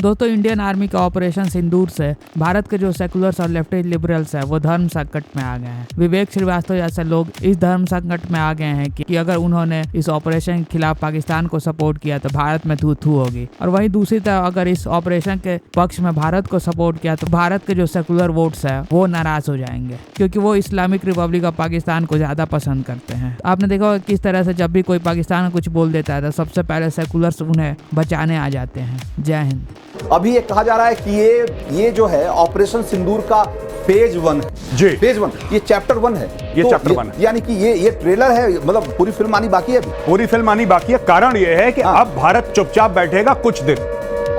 दोस्तों Indian army का operation सिंदूर से भारत के जो सेकुलर्स और लेफ्टिस्ट लिबरल्स है वो धर्म संकट में आ गए हैं। विवेक श्रीवास्तव जैसे लोग इस धर्म संकट में आ गए हैं कि अगर उन्होंने इस ऑपरेशन के खिलाफ पाकिस्तान को सपोर्ट किया तो भारत में थू थू होगी, और वहीं दूसरी तरफ अगर इस ऑपरेशन के पक्ष में भारत को सपोर्ट किया तो भारत के जो सेकुलर वोट्स है वो नाराज हो जाएंगे, क्योंकि वो इस्लामिक रिपब्लिक ऑफ पाकिस्तान को ज्यादा पसंद करते हैं। आपने देखा होगा किस तरह से जब भी कोई पाकिस्तान कुछ बोल देता है तो सबसे पहले सेकुलर्स उन्हें बचाने आ जाते हैं। जय हिंद। अभी ये कहा जा रहा है कि ये जो है ऑपरेशन सिंदूर का फेज 1 जी, फेज 1, ये चैप्टर 1 है। ये तो चैप्टर 1 है, यानी कि ये ट्रेलर है, मतलब पूरी फिल्म आनी बाकी है अभी। पूरी फिल्म आनी बाकी है। कारण ये है कि अब भारत चुपचाप बैठेगा कुछ दिन।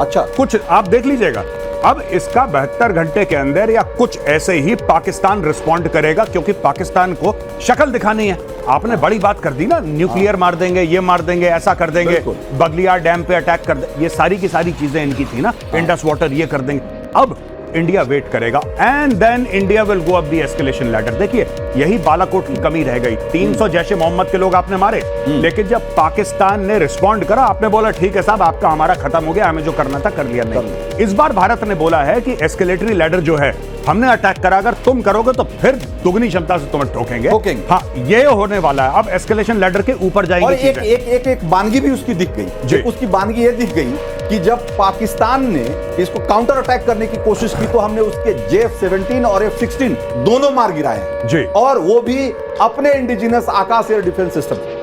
अच्छा, कुछ आप देख लीजिएगा, अब इसका 72 घंटे के अंदर या कुछ ऐसे ही पाकिस्तान रिस्पॉन्ड करेगा, क्योंकि पाकिस्तान को शक्ल दिखानी है। आपने बड़ी बात कर दी ना, न्यूक्लियर मार देंगे, ये मार देंगे, ऐसा कर देंगे, बगलियार डैम पे अटैक कर देंगे, ये सारी की सारी चीजें इनकी थी ना, इंडस वाटर ये कर देंगे। अब इंडिया वेट करेगा and then India will go up the escalation ladder. देखिए यही बालाकोट की कमी रह गई। 300 जैशे मोहम्मद के लोग आपने मारे, लेकिन जब पाकिस्तान ने रिस्पॉन्ड करा आपने बोला ठीक है साहब आपका हमारा खत्म हो गया, हमें जो करना था कर लिया। नहीं, इस बार भारत ने बोला है कि एस्केलेटरी लैडर जो है हमने अटैक करा, अगर तुम करोगे तो फिर दुगनी क्षमता से तुम्हें ठोकेंगे। हाँ, ये होने वाला है। अब एस्केलेशन लैडर के ऊपर जाएंगे। और एक बानगी भी उसकी दिख गई। उसकी बानगी ये दिख गई कि जब पाकिस्तान ने इसको काउंटर अटैक करने की कोशिश की तो हमने उसके J-17 और F-16 दोनों मार गिराए जी, और वो भी अपने इंडिजिनस आकाश एयर डिफेंस सिस्टम।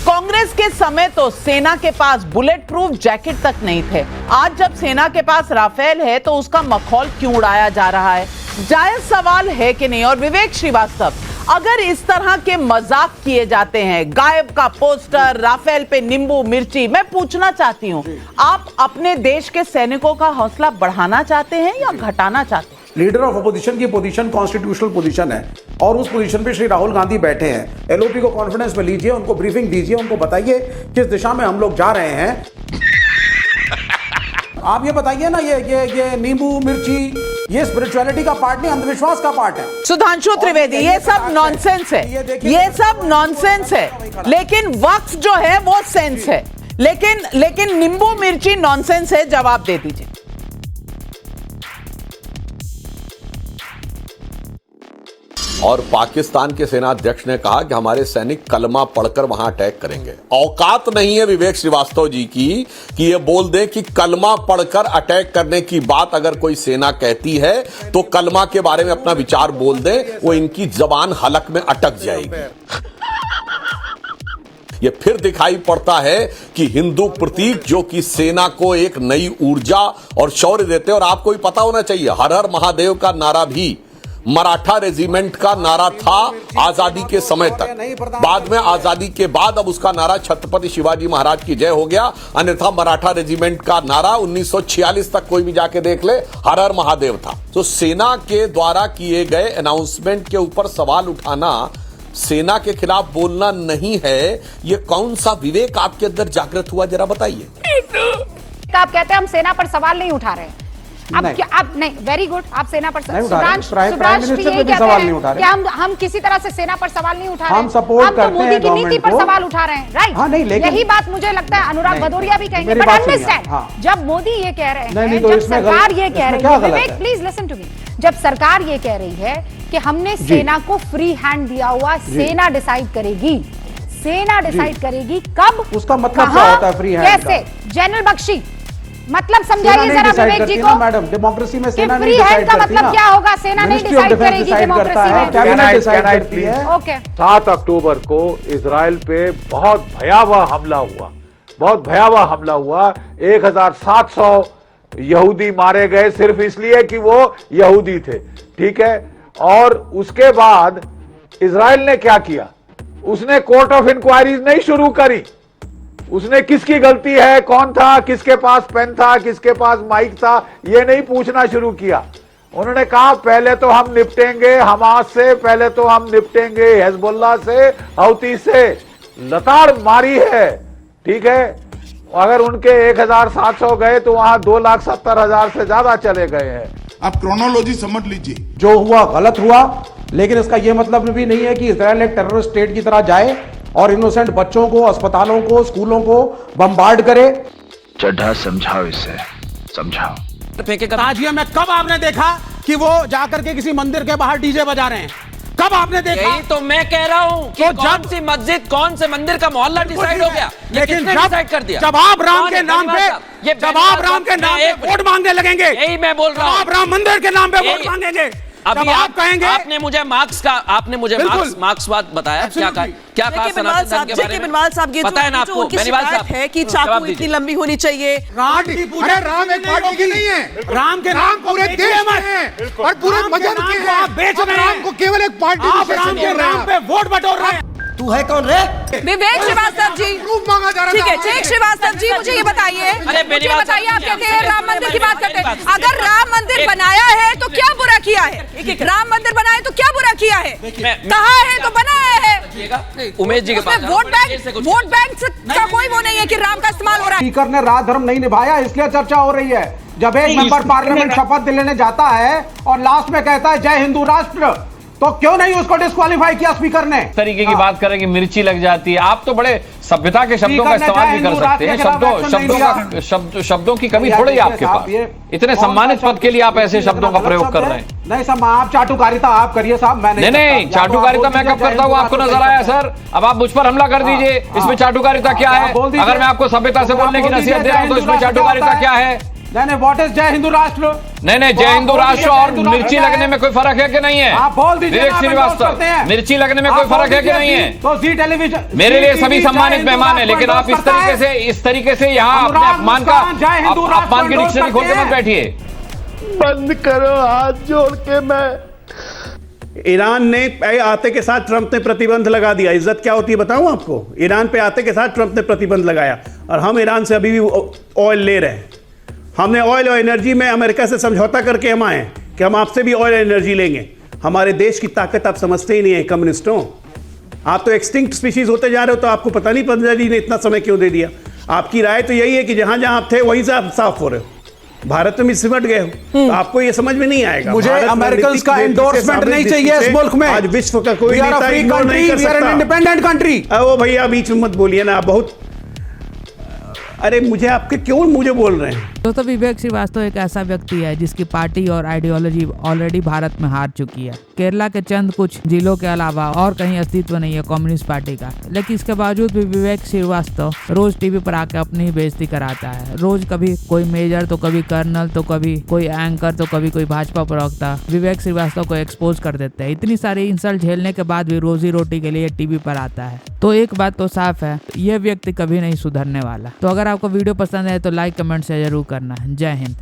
कांग्रेस के समय तो सेना के पास बुलेट प्रूफ जैकेट तक नहीं थे। आज जब सेना के पास राफेल है तो उसका मखौल क्यों उड़ाया जा रहा है? जायज सवाल है कि नहीं? और विवेक श्रीवास्तव, अगर इस तरह के मजाक किए जाते हैं, गायब का पोस्टर, राफेल पे नींबू मिर्ची, मैं पूछना चाहती हूँ, आप अपने देश के सैनिकों का हौसला बढ़ाना चाहते हैं या घटाना चाहते हैं? लीडर ऑफ अपोजिशन की पोजीशन कॉन्स्टिट्यूशनल पोजीशन है और उस पोजीशन पे श्री राहुल गांधी बैठे हैं। एलओपी को कॉन्फिडेंस में लीजिए, उनको ब्रीफिंग दीजिए, उनको बताइए किस दिशा में हम लोग जा रहे हैं। आप ये बताइए ना, ये नींबू मिर्ची ये स्पिरिचुअलिटी का पार्ट नहीं, अंधविश्वास का पार्ट है। सुधांशु त्रिवेदी, ये सब नॉनसेंस है, ये सब नॉनसेंस है, लेकिन वक्फ जो है वो सेंस है। लेकिन नींबू मिर्ची नॉनसेंस है। जवाब दे दीजिए। और पाकिस्तान के सेना अध्यक्ष ने कहा कि हमारे सैनिक कलमा पढ़कर वहां अटैक करेंगे। औकात नहीं है विवेक श्रीवास्तव जी की कि ये बोल दें कि कलमा पढ़कर अटैक करने की बात अगर कोई सेना कहती है तो कलमा के बारे में अपना विचार बोल दें, वो इनकी जबान हलक में अटक जाएगी। ये फिर दिखाई पड़ता है कि हिंदू प्रतीक जो कि सेना को एक नई ऊर्जा और शौर्य देते हैं। और आपको भी पता होना चाहिए, हर हर महादेव का नारा भी मराठा रेजिमेंट का नारा था आजादी के समय तक। बाद में आजादी के बाद अब उसका नारा छत्रपति शिवाजी महाराज की जय हो गया। अन्यथा मराठा रेजिमेंट का नारा 1946 तक कोई भी जाके देख ले, हर हर महादेव था। तो सेना के द्वारा किए गए अनाउंसमेंट के ऊपर सवाल उठाना, सेना के खिलाफ बोलना नहीं है। ये कौन सा विवेक आपके अंदर जागृत हुआ, जरा बताइए। आप कहते हैं हम सेना पर सवाल नहीं उठा रहे। आप नहीं, वेरी गुड, आप सेना पर सवाल नहीं उठा रहे। हम किसी तरह से सेना पर सवाल नहीं उठा रहे, हम सपोर्ट करते हैं, मोदी की नीति पर सवाल उठा रहे हैं, राइट? हाँ, नहीं, लेकिन यही बात मुझे लगता है अनुराग भदौरिया भी कहेंगे। बट अंडरस्टैंड, जब मोदी ये कह रहे हैं, जब सरकार ये कह रही है, विवेक प्लीज लिसन टू मी, जब सरकार ये कह रही है कि हमने सेना को फ्री हैंड दिया हुआ, सेना डिसाइड करेगी, सेना डिसाइड करेगी कब, उसका मतलब क्या होता है फ्री हैंड? कैसे? जनरल बख्शी, मतलब समझाइए जरा विवेक जी को। मैडम, डेमोक्रेसी में सेना नहीं डिसाइड करती का मतलब क्या होगा? सेना नहीं डिसाइड करेगी डेमोक्रेसी में, कैबिनेट डिसाइड करती है। ओके। 7 अक्टूबर को इजराइल पे बहुत भयावह हमला हुआ, बहुत भयावह हमला हुआ। 1700 यहूदी मारे गए सिर्फ इसलिए कि वो यहूदी थे, ठीक है? और उसके बाद इजराइल ने क्या किया? उसने कोर्ट ऑफ इंक्वायरीज नहीं शुरू करी। उसने किसकी गलती है, कौन था, किसके पास पेन था, किसके पास माइक था, ये नहीं पूछना शुरू किया। उन्होंने कहा पहले तो हम निपटेंगे हमास से, पहले तो हम निपटेंगे हिजबुल्लाह से, हौती से। लताड़ मारी है, ठीक है? अगर उनके 1700 गए तो वहां 2,70,000 से ज्यादा चले गए हैं। आप क्रोनोलॉजी समझ लीजिए। जो हुआ गलत हुआ, लेकिन इसका यह मतलब भी नहीं है कि इजराइल एक टेररिस्ट स्टेट की तरह जाए और इनोसेंट बच्चों को, अस्पतालों को, स्कूलों को बम्बार्ड करे। चड्ढा समझाओ इसे, समझाओ। ताजिए में कब आपने देखा कि वो जाकर के किसी मंदिर के बाहर डीजे बजा रहे हैं? कब आपने देखा? यही तो मैं कह रहा हूँ कि कौन सी मस्जिद कौन से मंदिर का मोहल्ला डिसाइड हो गया, लेकिन डिसाइड कर दिया? जब आप राम के नाम पे वोट मांगने लगेंगे, यही मैं बोल रहा हूँ, आप राम मंदिर के नाम पे वोट मांगेंगे, अभी आप कहेंगे आपने मुझे मार्क्सवाद बताया, क्या कहा सनातन धर्म के बारे में? पता है ना आपको बेनीवाल साहब है कि चाकू इतनी लंबी होनी चाहिए। राम एक पार्टी की नहीं है, राम पूरे देश में है और पूरे मजहब के हैं। आप बेच रहे हैं राम को, केवल एक पार्टी। आप राम के नाम पे वोट बटोर रहे हैं। तू है कौन रे? विवेक श्रीवास्तव जी, मांगा जा रहा है। ठीक है, विवेक श्रीवास्तव जी, मुझे ये बताइए, आप कहते हैं राम मंदिर की बात करते हैं, अगर राम मंदिर बनाया है तो क्या बुरा किया है? राम मंदिर बनाया तो क्या बुरा किया है? कहा है तो बनाया है। उमेश जी के पास वोट बैंक का कोई वो नहीं है कि राम का इस्तेमाल हो रहा है। स्पीकर ने राज धर्म नहीं निभाया, इसलिए चर्चा हो रही है। जब एक मेंबर पार्लियामेंट शपथ लेने जाता है और लास्ट में कहता है जय हिंदू राष्ट्र, तो क्यों नहीं उसको डिस्क्वालीफाई किया स्पीकर ने? तरीके की बात करें कि मिर्ची लग जाती है, आप तो बड़े सभ्यता के शब्दों का इस्तेमाल भी कर सकते हैं। शब्दों की कमी थोड़ी है आपके पास। इतने सम्मानित पद के लिए आप ऐसे शब्दों का प्रयोग कर रहे हैं। नहीं साहब, आप चाटुकारिता आप करिए साहब, मैं नहीं चाटुकारिता मैं कब करता हूँ? आपको नजर आया सर? अब आप मुझ पर हमला कर दीजिए, इसमें चाटुकारिता क्या है? अगर मैं आपको सभ्यता से बोलने की नसीहत दे रहा हूँ तो इसमें चाटुकारिता क्या है? नहीं, व्हाट इज जय हिंदू राष्ट्र? नहीं, जय हिंदू राष्ट्र और मिर्ची लगने में कोई फर्क है कि नहीं है? आप बोल दीजिए। विवेक श्रीवास्तव, मिर्ची लगने में कोई फर्क है कि नहीं है? तो जी टेलीविजन मेरे लिए सभी सम्मानित मेहमान है, लेकिन आप इस तरीके से यहाँ अपने अपमान की डिक्शनरी खोल के मत बैठिए। बंद करो हाथ जोड़ के। मैं ईरान ने आते के साथ ट्रंप ने प्रतिबंध लगा दिया। इज्जत क्या होती है बताऊं आपको? ईरान पे आते के साथ ट्रंप ने प्रतिबंध लगाया और हम ईरान से अभी भी ऑयल ले रहे हैं। हमने ऑयल और एनर्जी में अमेरिका से समझौता करके हम आए कि हम आपसे भी ऑयल एनर्जी लेंगे। हमारे देश की ताकत आप समझते ही नहीं है कम्युनिस्टों। आप तो एक्सटिंक्ट स्पीशीज होते जा रहे हो, तो आपको पता नहीं पंडित जी ने इतना समय क्यों दे दिया। आपकी राय तो यही है कि जहां जहां आप थे वहीं से आप साफ हो रहे हो, भारत में सिमट गए हो, तो आपको ये समझ में नहीं आएगा। मुझे अमेरिकन का एंडोर्समेंट नहीं चाहिए इस मुल्क में। आज विश्व का कोई नेता इग्नोर नहीं कर सकता। Independent country. ओ भैया बीच में मत बोलिए ना, आप बहुत, अरे मुझे आपके क्यों मुझे बोल रहे हैं? दोस्तों, विवेक श्रीवास्तव एक ऐसा व्यक्ति है जिसकी पार्टी और आइडियोलॉजी ऑलरेडी भारत में हार चुकी है। केरला के चंद कुछ जिलों के अलावा और कहीं अस्तित्व नहीं है कम्युनिस्ट पार्टी का, लेकिन इसके बावजूद भी विवेक श्रीवास्तव रोज टीवी पर आकर अपनी बेइज्जती कराता है। रोज कभी कोई मेजर, तो कभी कर्नल, तो कभी कोई एंकर, तो कभी कोई भाजपा प्रवक्ता विवेक श्रीवास्तव को एक्सपोज कर देते हैं। इतनी सारी इंसल्ट झेलने के बाद भी रोजी रोटी के लिए टीवी पर आता है। तो एक बात तो साफ है, यह व्यक्ति कभी नहीं सुधरने वाला। तो अगर आपको वीडियो पसंद है तो लाइक कमेंट से जरूर करना। जय हिंद।